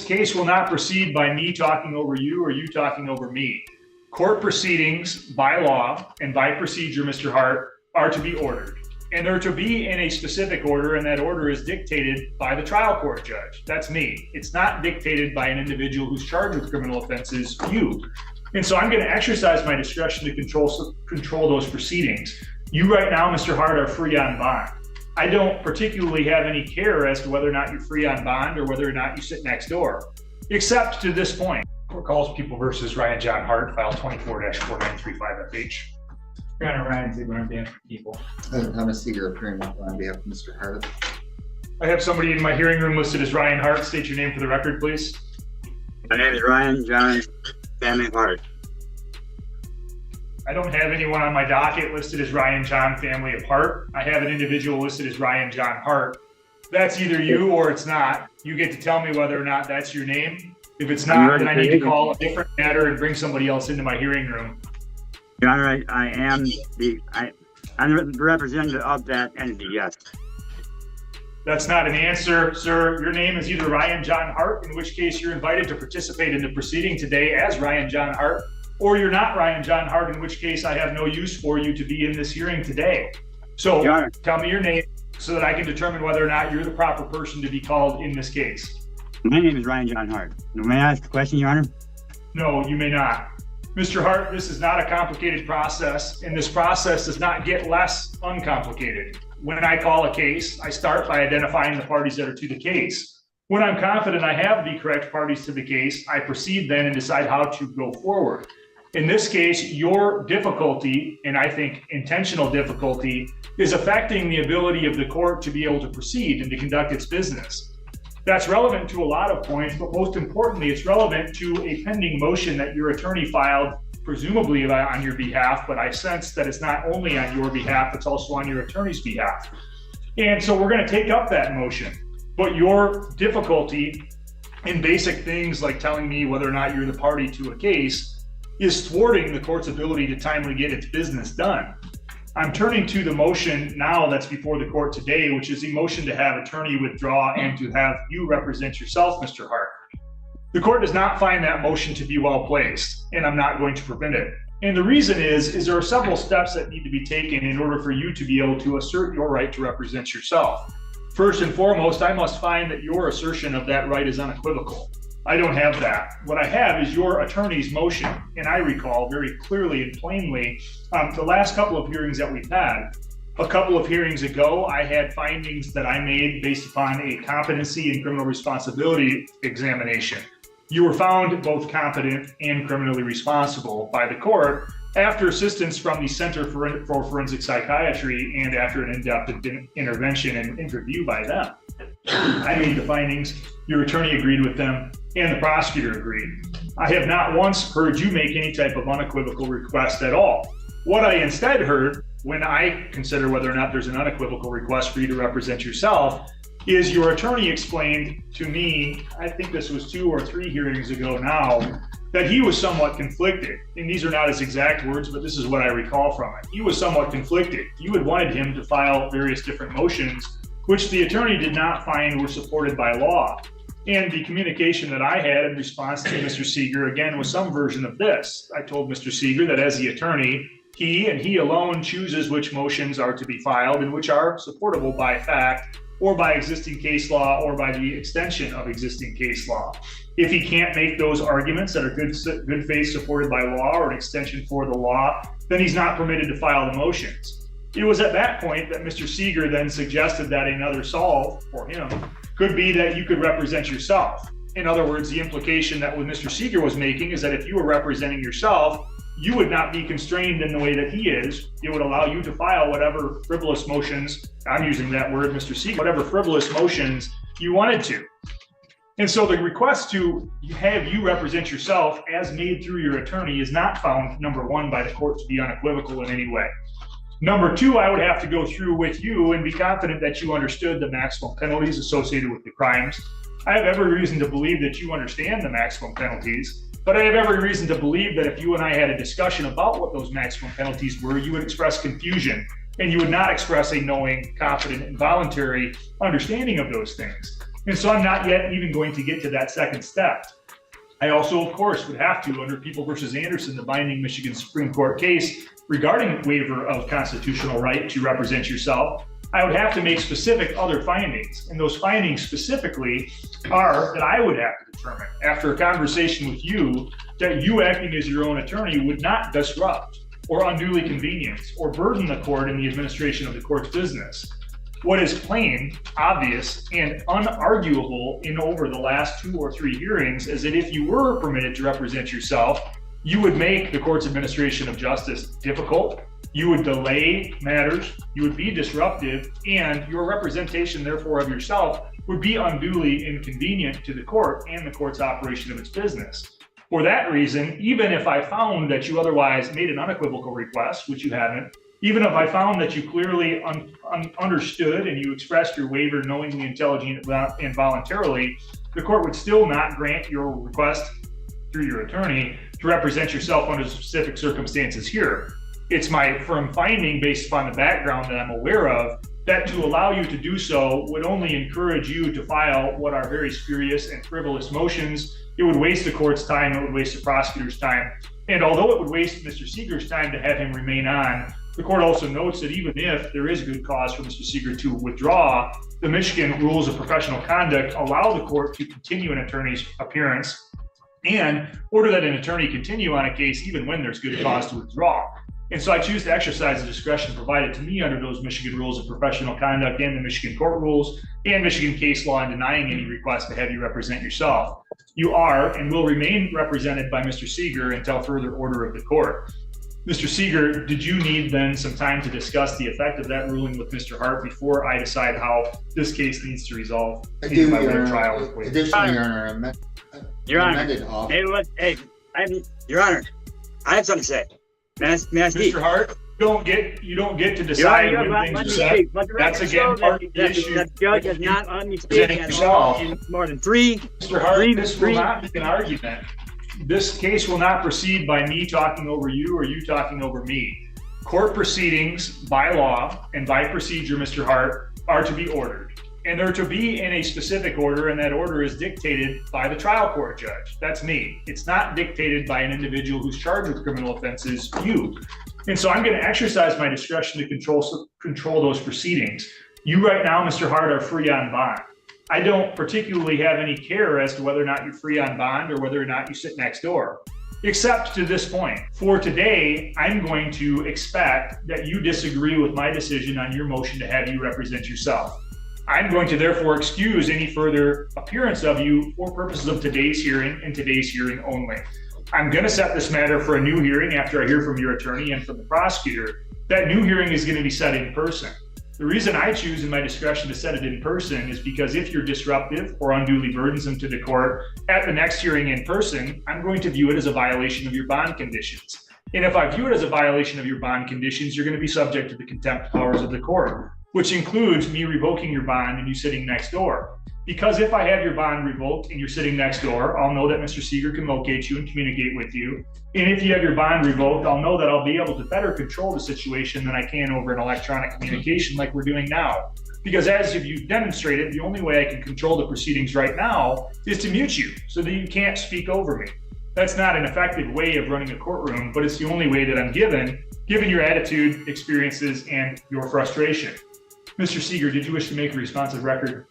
case will not proceed by me talking over you or you talking over me. Court proceedings by law and by procedure, Mr. Hart, are to be ordered. And they're to be in a specific order, and that order is dictated by the trial court judge. That's me. It's not dictated by an individual who's charged with criminal offenses, you. And so I'm going to exercise my discretion to control those proceedings. You right now, Mr. Hart, are free on bond. I don't particularly have any care as to whether or not you're free on bond or whether or not you sit next door, except to this point. Court calls People versus Ryan John Hart, file 24-4935FH. Your Honor, Ryan Ziegler on behalf of the people. Thomas Seeger appearing on behalf of Mr. Hart. I have somebody in my hearing room listed as Ryan Hart. State your name for the record, please. My name is Ryan John Family Hart. I don't have anyone on my docket listed as Ryan John Family of Hart. I have an individual listed as Ryan John Hart. That's either you or it's not. You get to tell me whether or not that's your name. If it's not, then I need to call a different matter and bring somebody else into my hearing room. Your Honor, I'm the representative of that entity, yes. That's not an answer, sir. Your name is either Ryan John Hart, in which case you're invited to participate in the proceeding today as Ryan John Hart, or you're not Ryan John Hart, in which case I have no use for you to be in this hearing today. So tell me your name so that I can determine whether or not you're the proper person to be called in this case. My name is Ryan John Hart. May I ask a question, Your Honor? No, you may not. Mr. Hart, this is not a complicated process, and this process does not get less uncomplicated. When I call a case, I start by identifying the parties that are to the case. When I'm confident I have the correct parties to the case, I proceed then and decide how to go forward. In this case, your difficulty, and I think intentional difficulty, is affecting the ability of the court to be able to proceed and to conduct its business. That's relevant to a lot of points, but most importantly, it's relevant to a pending motion that your attorney filed, presumably on your behalf, but I sense that it's not only on your behalf, it's also on your attorney's behalf. And so we're going to take up that motion. But your difficulty in basic things like telling me whether or not you're the party to a case is thwarting the court's ability to timely get its business done. I'm turning to the motion now that's before the court today, which is a motion to have attorney withdraw and to have you represent yourself, Mr. Hart. The court does not find that motion to be well placed, and I'm not going to prevent it. And the reason is there are several steps that need to be taken in order for you to be able to assert your right to represent yourself. First and foremost, I must find that your assertion of that right is unequivocal. I don't have that. What I have is your attorney's motion. And I recall very clearly and plainly the last couple of hearings that we've had. A couple of hearings ago, I had findings that I made based upon a competency and criminal responsibility examination. You were found both competent and criminally responsible by the court after assistance from the Center for Forensic Psychiatry and after an in-depth intervention and interview by them. I made the findings, your attorney agreed with them, and the prosecutor agreed. I have not once heard you make any type of unequivocal request at all. What I instead heard when I consider whether or not there's an unequivocal request for you to represent yourself is your attorney explained to me, I think this was 2 or 3 hearings ago now, that he was somewhat conflicted. And these are not his exact words, but this is what I recall from it. He was somewhat conflicted. You had wanted him to file various different motions, which the attorney did not find were supported by law. And the communication that I had in response to Mr. Seeger, again, was some version of this. I told Mr. Seeger that as the attorney, he and he alone chooses which motions are to be filed and which are supportable by fact or by existing case law or by the extension of existing case law. If he can't make those arguments that are good faith supported by law or an extension for the law, then he's not permitted to file the motions. It was at that point that Mr. Seeger then suggested that another solve for him could be that you could represent yourself. In other words, the implication that what Mr. Seeger was making is that if you were representing yourself, you would not be constrained in the way that he is. It would allow you to file whatever frivolous motions, I'm using that word, Mr. Seeger, whatever frivolous motions you wanted to. And so the request to have you represent yourself as made through your attorney is not found, number one, by the court to be unequivocal in any way. Number two, I would have to go through with you and be confident that you understood the maximum penalties associated with the crimes. I have every reason to believe that you understand the maximum penalties, but I have every reason to believe that if you and I had a discussion about what those maximum penalties were, you would express confusion and you would not express a knowing, confident, and voluntary understanding of those things. And so I'm not yet even going to get to that second step. I also, of course, would have to, under People versus Anderson, the binding Michigan Supreme Court case regarding waiver of constitutional right to represent yourself, I would have to make specific other findings. And those findings specifically are that I would have to determine, after a conversation with you, that you acting as your own attorney would not disrupt or unduly convenience or burden the court in the administration of the court's business. What is plain, obvious, and unarguable in over the last 2 or 3 hearings is that if you were permitted to represent yourself, you would make the court's administration of justice difficult, you would delay matters, you would be disruptive, and your representation, therefore, of yourself would be unduly inconvenient to the court and the court's operation of its business. For that reason, even if I found that you otherwise made an unequivocal request, which you haven't, even if I found that you clearly understood and you expressed your waiver knowingly, intelligently, and voluntarily, the court would still not grant your request through your attorney to represent yourself under specific circumstances here. It's my firm finding, based upon the background that I'm aware of, that to allow you to do so would only encourage you to file what are very spurious and frivolous motions. It would waste the court's time, it would waste the prosecutor's time. And although it would waste Mr. Seeger's time to have him remain on, the court also notes that even if there is good cause for Mr. Seeger to withdraw, the Michigan rules of professional conduct allow the court to continue an attorney's appearance and order that an attorney continue on a case even when there's good cause to withdraw. And so I choose to exercise the discretion provided to me under those Michigan rules of professional conduct and the Michigan court rules and Michigan case law in denying any request to have you represent yourself. You are and will remain represented by Mr. Seeger until further order of the court. Mr. Seeger, did you need then some time to discuss the effect of that ruling with Mr. Hart before I decide how this case needs to resolve? I do, by way Your of trial Honor. with Additionally, Your Honor, Your Honor, amended offer. Your Honor, I have something to say. May I speak? Mr. Hart, you don't get to Your decide Honor, when let things me are said. speak. Let the That's record again show part of the that issue. the judge has not let me speak at all in more than three. Mr. Hart, this will not be an argument. This case will not proceed by me talking over you or you talking over me. Court proceedings by law and by procedure, Mr. Hart, are to be ordered. And they're to be in a specific order, and that order is dictated by the trial court judge. That's me. It's not dictated by an individual who's charged with criminal offenses, you. And so I'm going to exercise my discretion to control those proceedings. You right now, Mr. Hart, are free on bond. I don't particularly have any care as to whether or not you're free on bond or whether or not you sit next door, except to this point. For today, I'm going to expect that you disagree with my decision on your motion to have you represent yourself. I'm going to therefore excuse any further appearance of you for purposes of today's hearing and today's hearing only. I'm going to set this matter for a new hearing after I hear from your attorney and from the prosecutor. That new hearing is going to be set in person. The reason I choose in my discretion to set it in person is because if you're disruptive or unduly burdensome to the court at the next hearing in person, I'm going to view it as a violation of your bond conditions. And if I view it as a violation of your bond conditions, you're going to be subject to the contempt powers of the court, which includes me revoking your bond and you sitting next door. Because if I have your bond revoked and you're sitting next door, I'll know that Mr. Seeger can locate you and communicate with you. And if you have your bond revoked, I'll know that I'll be able to better control the situation than I can over an electronic communication like we're doing now. Because as you've demonstrated, the only way I can control the proceedings right now is to mute you so that you can't speak over me. That's not an effective way of running a courtroom, but it's the only way that I'm given your attitude, experiences, and your frustration. Mr. Seeger, did you wish to make a responsive record?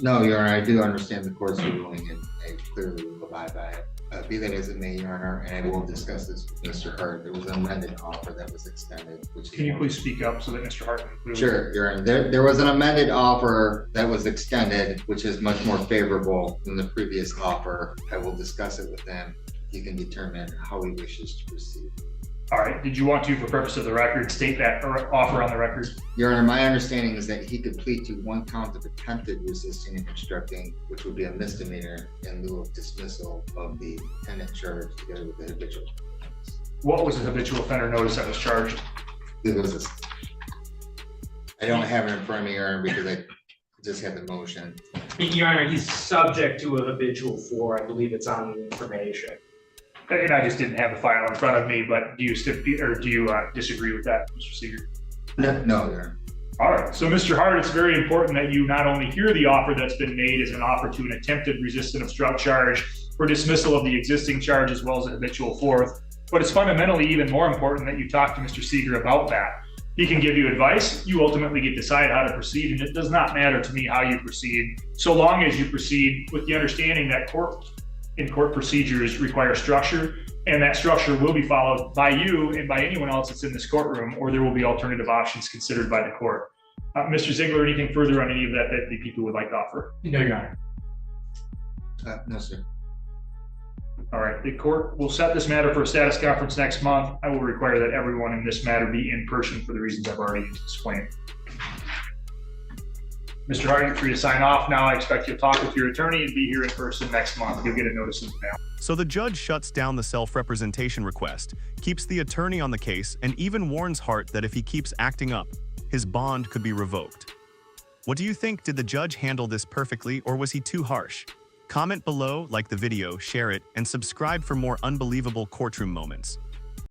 No, Your Honor, I do understand the court's ruling and I clearly will abide by it. Be that as it may, Your Honor, and I will discuss this with Mr. Hart. There was an amended offer that was extended. Can you please speak up so that Mr. Hart can clearly? Sure, Your Honor. There was an amended offer that was extended, which is much more favorable than the previous offer. I will discuss it with him. He can determine how he wishes to proceed. All right. Did you want to, for purpose of the record, state that offer on the record? Your Honor, my understanding is that he could plead to one count of attempted resisting and obstructing, which would be a misdemeanor in lieu of dismissal of the defendant charge together with the habitual. What was the habitual offender notice that was charged? It was I don't have it in front of me, Your Honor, because I just had the motion. Your Honor, he's subject to a habitual for, I believe it's on the information. And I just didn't have the file in front of me, but do you disagree with that, Mr. Seeger? No, Your Honor. All right, so Mr. Hart, it's very important that you not only hear the offer that's been made as an offer to an attempted resistant obstruct charge for dismissal of the existing charge as well as a habitual fourth, but it's fundamentally even more important that you talk to Mr. Seeger about that. He can give you advice. You ultimately get to decide how to proceed, and it does not matter to me how you proceed, so long as you proceed with the understanding that court procedures require structure, and that structure will be followed by you and by anyone else that's in this courtroom, or there will be alternative options considered by the court. Mr. Ziegler, anything further on any of that the people would like to offer? No, Your Honor. No, sir. All right, the court will set this matter for a status conference next month. I will require that everyone in this matter be in person for the reasons I've already explained. Mr. Hart, you're free to sign off now. I expect you'll talk with your attorney and be here in person next month. You'll get a notice in the mail. So the judge shuts down the self-representation request, keeps the attorney on the case, and even warns Hart that if he keeps acting up, his bond could be revoked. What do you think? Did the judge handle this perfectly, or was he too harsh? Comment below, like the video, share it, and subscribe for more unbelievable courtroom moments.